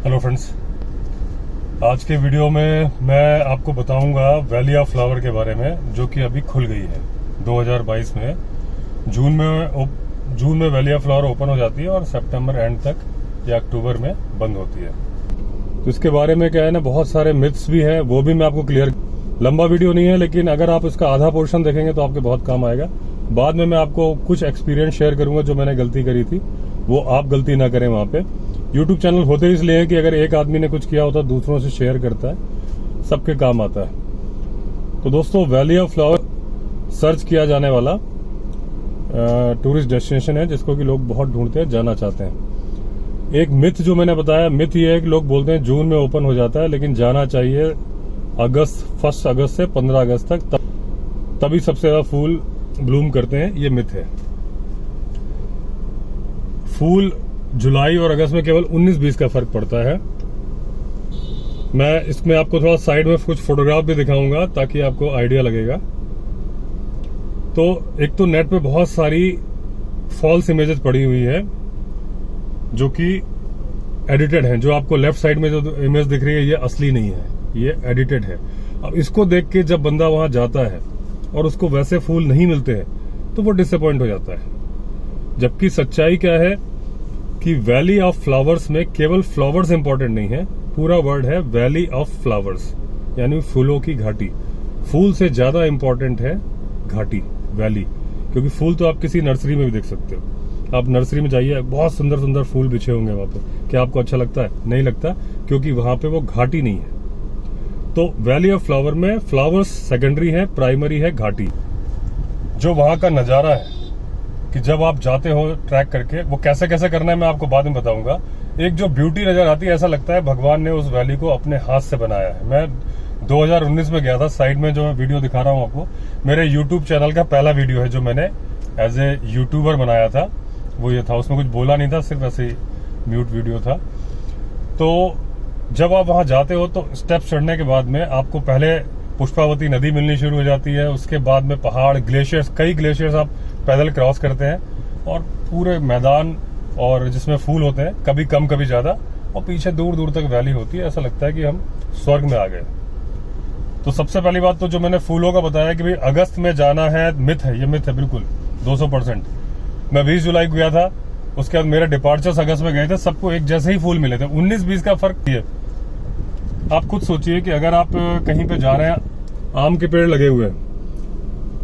Hello friends, आज के video में मैं आपको बताऊंगा वैली ऑफ फ्लावर के बारे में, जो कि अभी खुल गई है 2022 में। जून में वैली ऑफ फ्लावर ओपन हो जाती है और सितंबर एंड तक या अक्टूबर में बंद होती है। तो इसके बारे में क्या है ना, बहुत सारे मिथ्स भी हैं, वो भी मैं आपको क्लियर। लंबा वीडियो नहीं है, लेकिन अगर आप इसका आधा पोर्शन देखेंगे तो आपके बहुत काम आएगा। बाद में मैं आपको कुछ एक्सपीरियंस शेयर करूंगा जो मैंने गलती करी थी, वो आप गलती ना करें वहां पे। यूट्यूब चैनल होते इसलिए है कि अगर एक आदमी ने कुछ किया होता दूसरों से शेयर करता है, सबके काम आता है। तो दोस्तों, वैली ऑफ फ्लावर सर्च किया जाने वाला टूरिस्ट डेस्टिनेशन है, जिसको कि लोग बहुत ढूंढते हैं, जाना चाहते हैं। एक मिथ जो मैंने बताया, मिथ ये है कि लोग बोलते हैं जून में ओपन हो जाता है, लेकिन जाना चाहिए 1 अगस्त से 15 अगस्त तक, तभी सबसे ज्यादा फूल ब्लूम करते हैं। ये मिथ है। फूल जुलाई और अगस्त में केवल 19-20 का फर्क पड़ता है। मैं इसमें आपको थोड़ा साइड में कुछ फोटोग्राफ भी दिखाऊंगा ताकि आपको आइडिया लगेगा। तो एक तो नेट पे बहुत सारी फॉल्स इमेजेस पड़ी हुई है जो कि एडिटेड हैं। जो आपको लेफ्ट साइड में जो इमेज दिख रही है, ये असली नहीं है, ये एडिटेड है। अब इसको देख के जब बंदा वहां जाता है और उसको वैसे फूल नहीं मिलते हैं तो वो डिसअपॉइंट हो जाता है। जबकि सच्चाई क्या है कि वैली ऑफ फ्लावर्स में केवल फ्लावर्स इंपॉर्टेंट नहीं है, पूरा वर्ड है वैली ऑफ फ्लावर्स, यानी फूलों की घाटी। फूल से ज्यादा इंपॉर्टेंट है घाटी, वैली, क्योंकि फूल तो आप किसी नर्सरी में भी देख सकते हो। आप नर्सरी में जाइए, बहुत सुंदर सुंदर फूल बिछे होंगे वहां पे। क्या आपको अच्छा लगता है? नहीं लगता, क्योंकि वहां पे वो घाटी नहीं है। तो वैली ऑफ फ्लावर में फ्लावर्स सेकेंडरी है, प्राइमरी है घाटी। जो वहां का नजारा है कि जब आप जाते हो ट्रैक करके, वो कैसे कैसे करना है मैं आपको बाद में बताऊंगा। एक जो ब्यूटी नजर आती है, ऐसा लगता है भगवान ने उस वैली को अपने हाथ से बनाया है। मैं 2019 में गया था। साइड में जो मैं वीडियो दिखा रहा हूं आपको, मेरे यूट्यूब चैनल का पहला वीडियो है जो मैंने एज ए यूट्यूबर बनाया था। वो ये था, उसमें कुछ बोला नहीं था, सिर्फ ऐसे ही म्यूट वीडियो था। तो जब आप वहां जाते हो तो स्टेप चढ़ने के बाद में आपको पहले पुष्पावती नदी मिलनी शुरू हो जाती है। उसके बाद में पहाड़, ग्लेशियर्स, कई ग्लेशियर्स आप पैदल क्रॉस करते हैं, और पूरे मैदान और जिसमें फूल होते हैं, कभी कम कभी ज्यादा, और पीछे दूर दूर तक वैली होती है। ऐसा लगता है कि हम स्वर्ग में आ गए। तो सबसे पहली बात तो जो मैंने फूलों का बताया कि भाई अगस्त में जाना है, मिथ है, ये मिथ है बिल्कुल 200%। मैं 20 जुलाई को गया था, उसके बाद मेरे डिपार्चर्स अगस्त में गए थे, सबको एक जैसे ही फूल मिले थे। 19-20 का फर्क है। आप खुद सोचिए कि अगर आप कहीं पे जा रहे हैं, आम के पेड़ लगे हुए हैं,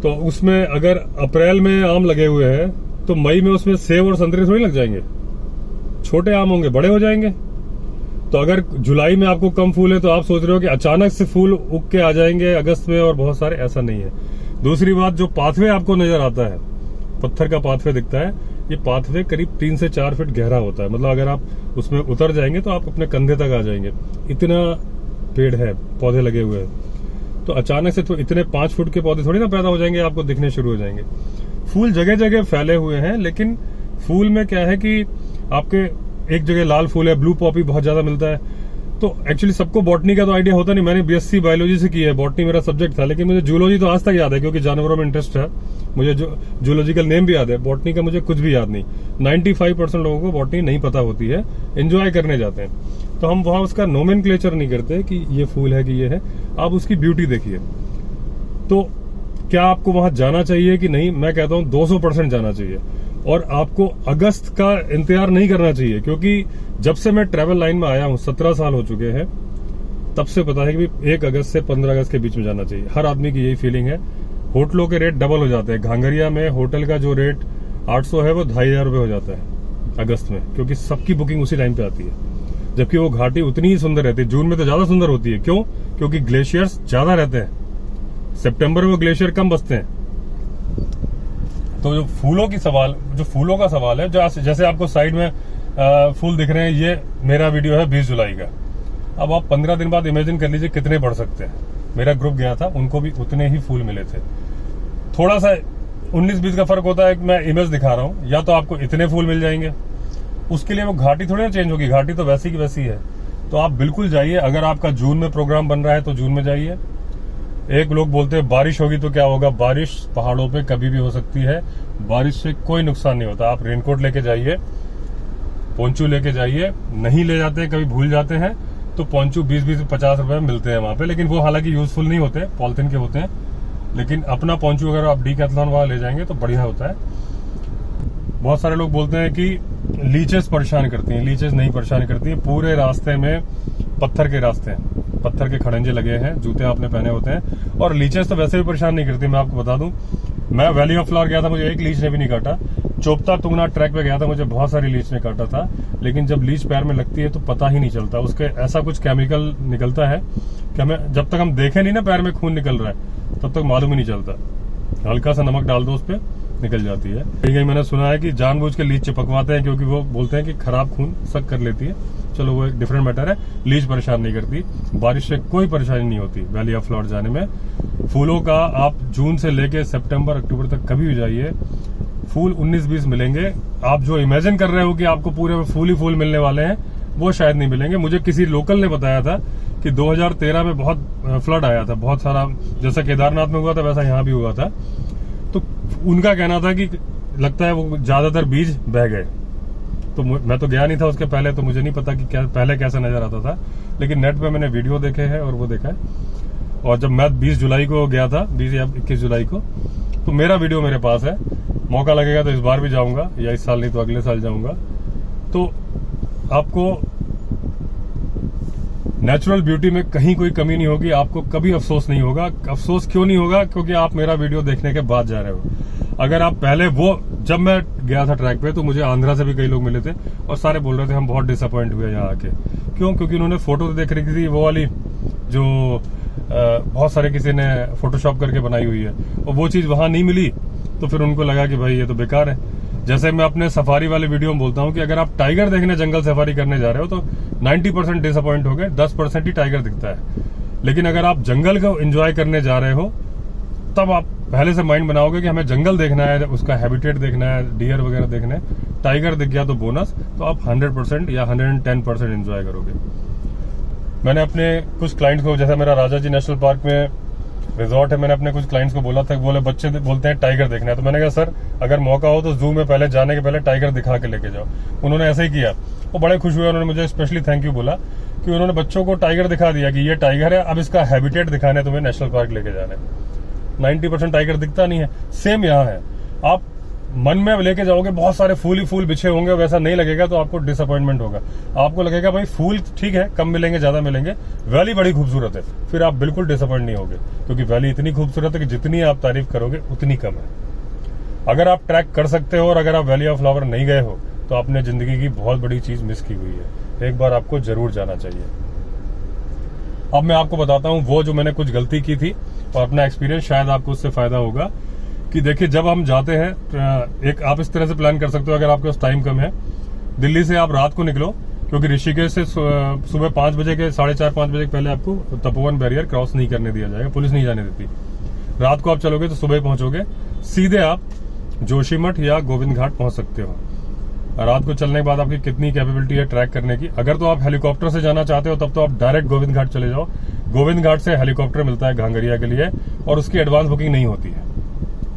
तो उसमें अगर अप्रैल में आम लगे हुए हैं तो मई में उसमें सेब और संतरे थोड़ी लग जाएंगे। छोटे आम होंगे, बड़े हो जाएंगे। तो अगर जुलाई में आपको कम फूल है तो आप सोच रहे हो कि अचानक से फूल उग के आ जाएंगे अगस्त में और बहुत सारे, ऐसा नहीं है। दूसरी बात, जो पाथवे आपको नजर आता है, पत्थर का पाथवे दिखता है, ये पाथवे करीब 3 से 4 फीट गहरा होता है। मतलब अगर आप उसमें उतर जाएंगे तो आप अपने कंधे तक आ जाएंगे, इतना पेड़ है, पौधे लगे हुए हैं। तो अचानक से तो इतने 5 फुट के पौधे थोड़ी ना पैदा हो जाएंगे, आपको दिखने शुरू हो जाएंगे। फूल जगह जगह फैले हुए हैं, लेकिन फूल में क्या है कि आपके एक जगह लाल फूल है, ब्लू पॉपी बहुत ज्यादा मिलता है। तो एक्चुअली सबको बॉटनी का तो आइडिया होता नहीं। मैंने बीएससी बायोलॉजी से की है, बॉटनी मेरा सब्जेक्ट था, लेकिन मुझे जूलॉजी तो आज तक याद है, क्योंकि जानवरों में इंटरेस्ट है। मुझे जूलॉजिकल नेम भी याद है, बॉटनी का मुझे कुछ भी याद नहीं। 95% लोगों को बॉटनी नहीं पता होती है, एंजॉय करने जाते हैं। तो हम वहां उसका नोमेनक्लेचर नहीं करते कि ये फूल है कि ये है, आप उसकी ब्यूटी देखिए। तो क्या आपको वहां जाना चाहिए कि नहीं? मैं कहता हूं 200% जाना चाहिए। और आपको अगस्त का इंतजार नहीं करना चाहिए, क्योंकि जब से मैं ट्रैवल लाइन में आया हूं, 17 साल हो चुके हैं, तब से पता है कि 1 अगस्त से 15 अगस्त के बीच में जाना चाहिए। हर आदमी की यही फीलिंग है। होटलों के रेट डबल हो जाते हैं। घांगरिया में होटल का जो रेट 800 है, वो 2500 रुपये हो जाता है अगस्त में, क्योंकि सबकी बुकिंग उसी टाइम पे आती है। जबकि वो घाटी उतनी ही सुंदर रहती है। जून में तो ज्यादा सुंदर होती है। क्यों? क्योंकि ग्लेशियर्स ज्यादा रहते हैं। सितंबर में वो ग्लेशियर कम बसते हैं। तो जो फूलों का सवाल है, जो जैसे आपको साइड में फूल दिख रहे हैं, ये मेरा वीडियो है 20 जुलाई का। अब आप 15 दिन बाद इमेजिन कर लीजिए कितने बढ़ सकते हैं। मेरा ग्रुप गया था, उनको भी उतने ही फूल मिले थे। थोड़ा सा 19-20 का फर्क होता है। मैं इमेज दिखा रहा हूं, या तो आपको इतने फूल मिल जाएंगे, उसके लिए वो घाटी थोड़ी ना चेंज होगी, घाटी तो वैसी की वैसी है। तो आप बिल्कुल जाइए। अगर आपका जून में प्रोग्राम बन रहा है तो जून में जाइए। एक लोग बोलते हैं बारिश होगी तो क्या होगा? बारिश पहाड़ों पे कभी भी हो सकती है, बारिश से कोई नुकसान नहीं होता। आप रेनकोट लेके जाइए, पोंचू लेके जाइए। नहीं ले जाते, कभी भूल जाते हैं तो पोंचू 20-50 रुपए में मिलते हैं वहां पे, लेकिन वो हालांकि यूजफुल नहीं होते, पॉलिथीन के होते हैं। लेकिन अपना पोंचू अगर आप डीकैथलॉन वाला ले जाएंगे तो बढ़िया होता है। बहुत सारे लोग बोलते हैं कि लीचेस परेशान करती हैं। लीचेस नहीं परेशान करती हैं। पूरे रास्ते में पत्थर के रास्ते हैं, पत्थर के खड़ंजे लगे हैं, जूते आपने पहने होते हैं। और लीचेस तो वैसे भी परेशान नहीं करती। मैं आपको बता दूं, मैं वैली ऑफ फ्लावर गया था, मुझे एक लीच ने भी नहीं काटा। चोपता तुंगना ट्रैक पे गया था, मुझे बहुत सारी लीच ने काटा था। लेकिन जब लीच पैर में लगती है तो पता ही नहीं चलता, उसके ऐसा कुछ केमिकल निकलता है कि हमें, जब तक हम देखें नहीं ना पैर में खून निकल रहा है, तब तक मालूम ही नहीं चलता। हल्का सा नमक डाल दो उस पर, निकल जाती है। कहीं मैंने सुना है कि जानबूझ के लीच चिपकवाते हैं, क्योंकि वो बोलते हैं कि खराब खून सक कर लेती है। चलो वो एक डिफरेंट मैटर है। लीच परेशान नहीं करती, बारिश से कोई परेशानी नहीं होती वैली ऑफ फ्लावर जाने में। फूलों का आप जून से लेके सितंबर अक्टूबर तक कभी भी जाइए, फूल 19-20 मिलेंगे। आप जो इमेजिन कर रहे हो कि आपको पूरे में फूल ही फूल मिलने वाले हैं, वो शायद नहीं मिलेंगे। मुझे किसी लोकल ने बताया था कि 2013 में बहुत फ्लड आया था, बहुत सारा, जैसा केदारनाथ में हुआ था वैसा यहाँ भी हुआ था। तो उनका कहना था कि लगता है वो ज्यादातर बीज बह गए। तो मैं तो गया नहीं था उसके पहले, तो मुझे नहीं पता कि पहले कैसा नजर आता था। लेकिन नेट पे मैंने वीडियो देखे हैं और वो देखा है। और जब मैं 20 जुलाई को गया था, 20 या 21 जुलाई को, तो मेरा वीडियो मेरे पास है। मौका लगेगा तो इस बार भी जाऊंगा, या इस साल नहीं तो अगले साल जाऊंगा। तो आपको नेचुरल ब्यूटी में कहीं कोई कमी नहीं होगी, आपको कभी अफसोस नहीं होगा। अफसोस क्यों नहीं होगा? क्योंकि आप मेरा वीडियो देखने के बाद जा रहे हो। अगर आप पहले, वो जब मैं गया था ट्रैक पे, तो मुझे आंध्रा से भी कई लोग मिले थे और सारे बोल रहे थे हम बहुत डिसअपॉइंट हुए यहाँ आके। क्यों? क्योंकि उन्होंने फोटो देख रखी थी वो वाली जो बहुत सारे किसी ने फोटोशॉप करके बनाई हुई है, और वो चीज वहां नहीं मिली, तो फिर उनको लगा कि भाई ये तो बेकार है। जैसे मैं अपने सफारी वाले वीडियो में बोलता हूँ कि अगर आप टाइगर देखने जंगल सफारी करने जा रहे हो तो 90% डिसअपॉइंट हो गए, 10% ही टाइगर दिखता है। लेकिन अगर आप जंगल को एंजॉय करने जा रहे हो, तब आप पहले से माइंड बनाओगे कि हमें जंगल देखना है, उसका हैबिटेट देखना है, डियर वगैरह देखना है। टाइगर दिख गया तो बोनस, तो आप 100% या 110% एंजॉय करोगे। मैंने अपने कुछ क्लाइंट्स को, जैसा मेरा राजा जी नेशनल पार्क में रिजॉर्ट है, मैंने अपने कुछ क्लाइंट्स को बोला था, बोले बच्चे बोलते हैं टाइगर देखना है। तो मैंने कहा सर अगर मौका हो तो जू में पहले जाने के पहले टाइगर दिखा के लेके जाओ। उन्होंने ऐसे ही किया, वो बड़े खुश हुए। उन्होंने मुझे स्पेशली थैंक यू बोला कि उन्होंने बच्चों को टाइगर दिखा दिया कि ये टाइगर है, अब इसका हैबिटेट दिखाना है तुम्हें, नेशनल पार्क लेके जाना है। 90% टाइगर दिखता नहीं है। सेम यहाँ है, आप मन में लेके जाओगे, बहुत सारे फूल ही फूल बिछे होंगे, वैसा नहीं लगेगा तो आपको डिसअपॉइंटमेंट होगा। आपको लगेगा भाई फूल ठीक है, कम मिलेंगे ज्यादा मिलेंगे, वैली बड़ी खूबसूरत है, फिर आप बिल्कुल डिसअपॉइंट नहीं होगे। क्योंकि वैली इतनी खूबसूरत है कि जितनी आप तारीफ करोगे उतनी कम है। अगर आप ट्रैक कर सकते हो और अगर आप वैली ऑफ फ्लावर नहीं गए हो तो आपने जिंदगी की बहुत बड़ी चीज मिस की हुई है। एक बार आपको जरूर जाना चाहिए। अब मैं आपको बताता हूँ वो जो मैंने कुछ गलती की थी और अपना एक्सपीरियंस, शायद आपको उससे फायदा होगा। कि देखिए जब हम जाते हैं, एक आप इस तरह से प्लान कर सकते हो, अगर आपके पास टाइम कम है, दिल्ली से आप रात को निकलो, क्योंकि ऋषिकेश से सुबह 5 बजे के 4:30-5 बजे के पहले आपको तपोवन बैरियर क्रॉस नहीं करने दिया जाएगा, पुलिस नहीं जाने देती। रात को आप चलोगे तो सुबह पहुंचोगे, सीधे आप जोशीमठ या गोविंद घाट पहुंच सकते हो। रात को चलने के बाद आपकी कितनी कैपेबिलिटी है ट्रैक करने की। अगर तो आप हेलीकॉप्टर से जाना चाहते हो तब तो आप डायरेक्ट गोविंद घाट चले जाओ। गोविंद घाट से हेलीकॉप्टर मिलता है घांगरिया के लिए, और उसकी एडवांस बुकिंग नहीं होती है,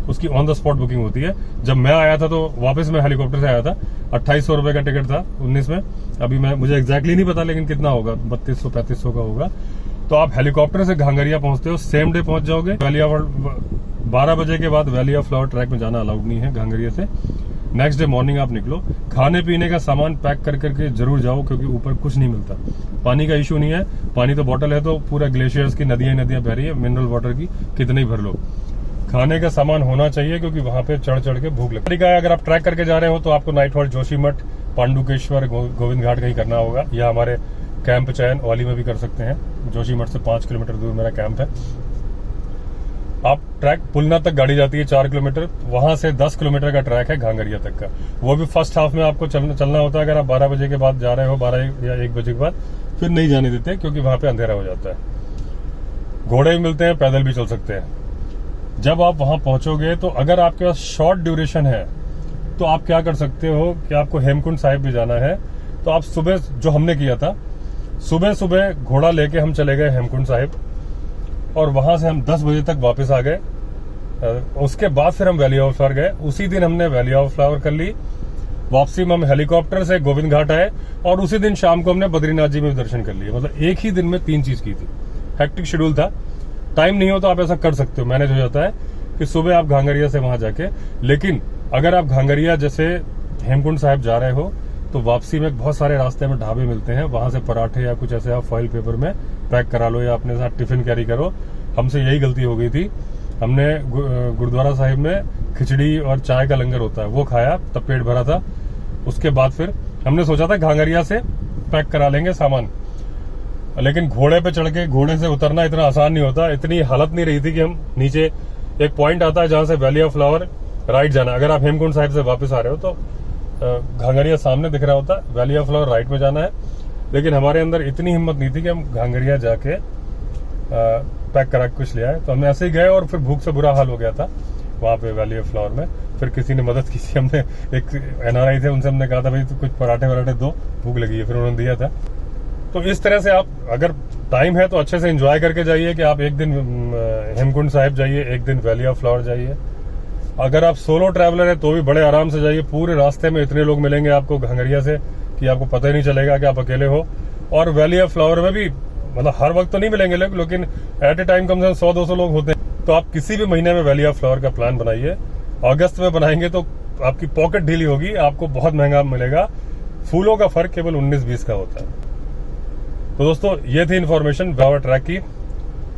उसकी ऑन द स्पॉट बुकिंग होती है। जब मैं आया था तो वापस मैं हेलीकॉप्टर से आया था, 2800 रुपए का टिकट था 19 में। अभी मुझे एग्जैक्टली नहीं पता, लेकिन कितना होगा, 3200-3500 का होगा। तो आप हेलीकॉप्टर से घांगरिया पहुंचते हो, सेम डे पहुंच जाओगे। वैली ऑफ 12 बजे के बाद वैली ऑफ फ्लावर ट्रैक में जाना अलाउड नहीं है घांगरिया से। नेक्स्ट डे मॉर्निंग आप निकलो, खाने पीने का सामान पैक कर करके जरूर जाओ, क्योंकि ऊपर कुछ नहीं मिलता। पानी का इशू नहीं है, पानी तो बॉटल है, तो पूरा ग्लेशियर्स की नदियां बह रही है, मिनरल वाटर की कितने ही भर लो। खाने का सामान होना चाहिए, क्योंकि वहां पे चढ़ चढ़ के भूख लगती है। अगर आप ट्रैक करके जा रहे हो तो आपको नाइट हॉल्ट जोशीमठ, पांडुकेश्वर, गोविंद घाट कहीं करना होगा, या हमारे कैंप चयन ओली में भी कर सकते हैं। जोशीमठ से 5 किलोमीटर दूर मेरा कैंप है। आप ट्रैक पुलना तक गाड़ी जाती है 4 किलोमीटर, वहां से 10 किलोमीटर का ट्रैक है घांगरिया तक का। वो भी फर्स्ट हाफ में आपको चलना होता है। अगर आप 12 बजे के बाद जा रहे हो, 12 या 1 बजे के बाद, फिर नहीं जाने देते, क्योंकि वहां पे अंधेरा हो जाता है। घोड़े भी मिलते हैं, पैदल भी चल सकते हैं। जब आप वहां पहुंचोगे तो अगर आपके पास शॉर्ट ड्यूरेशन है तो आप क्या कर सकते हो कि आपको हेमकुंड साहिब भी जाना है, तो आप सुबह, जो हमने किया था, सुबह सुबह घोड़ा लेके हम चले गए हेमकुंड साहिब, और वहां से हम 10 बजे तक वापस आ गए। उसके बाद फिर हम वैली ऑफ फ्लावर गए। उसी दिन हमने वैली ऑफ फ्लावर कर ली, वापसी में हम हेलीकॉप्टर से गोविंद घाट आए और उसी दिन शाम को हमने बद्रीनाथ जी में दर्शन कर लिए। मतलब एक ही दिन में 3 चीज की थी। हेक्टिक शेड्यूल था, टाइम नहीं हो तो आप ऐसा कर सकते हो, मैनेज हो जाता है कि सुबह आप घांगरिया से वहां जाके। लेकिन अगर आप घांगरिया जैसे हेमकुंड साहिब जा रहे हो तो वापसी में बहुत सारे रास्ते में ढाबे मिलते हैं, वहां से पराठे या कुछ ऐसे आप फॉइल पेपर में पैक करा लो या अपने साथ टिफिन कैरी करो। हमसे यही गलती हो गई थी, हमने गुरुद्वारा साहिब में खिचड़ी और चाय का लंगर होता है वो खाया, तब पेट भरा था। उसके बाद फिर हमने सोचा था घांगरिया से पैक करा लेंगे सामान, लेकिन घोड़े पे चढ़ के घोड़े से उतरना इतना आसान नहीं होता। इतनी हालत नहीं रही थी कि हम नीचे एक पॉइंट आता है जहां से वैली ऑफ फ्लावर राइट जाना। अगर आप हेमकुंड साहिब से वापस आ रहे हो तो घांगरिया सामने दिख रहा होता है, वैली ऑफ फ्लावर राइट में जाना है। लेकिन हमारे अंदर इतनी हिम्मत नहीं थी कि हम घांगरिया जाके पैक करा के कुछ ले आए। तो हम ऐसे ही गए और फिर भूख से बुरा हाल हो गया था वहां पे वैली ऑफ फ्लावर में। फिर किसी ने मदद की थी, हमने एक NRI थे, उनसे हमने कहा था भाई तो कुछ पराठे वराठे दो, भूख लगी है, फिर उन्होंने दिया था। तो इस तरह से आप अगर टाइम है तो अच्छे से एंजॉय करके जाइए कि आप एक दिन हेमकुंड साहिब जाइए, एक दिन वैली ऑफ फ्लावर जाइए। अगर आप सोलो ट्रैवलर है तो भी बड़े आराम से जाइए। पूरे रास्ते में इतने लोग मिलेंगे आपको घांगरिया से कि आपको पता ही नहीं चलेगा कि आप अकेले हो। और वैली ऑफ फ्लावर में भी मतलब हर वक्त तो नहीं मिलेंगे लोग, लेकिन एट ए टाइम कम से कम 100-200 लोग होते हैं। तो आप किसी भी महीने में वैली ऑफ फ्लावर का प्लान बनाइए। अगस्त में बनाएंगे तो आपकी पॉकेट ढीली होगी, आपको बहुत महंगा मिलेगा। फूलों का फर्क केवल 19-20 का होता है। तो दोस्तों ये थी इन्फॉर्मेशन फ्लावर ट्रैक की।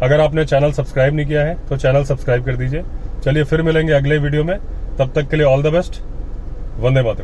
अगर आपने चैनल सब्सक्राइब नहीं किया है तो चैनल सब्सक्राइब कर दीजिए। चलिए फिर मिलेंगे अगले वीडियो में, तब तक के लिए all the best. Vande Mataram.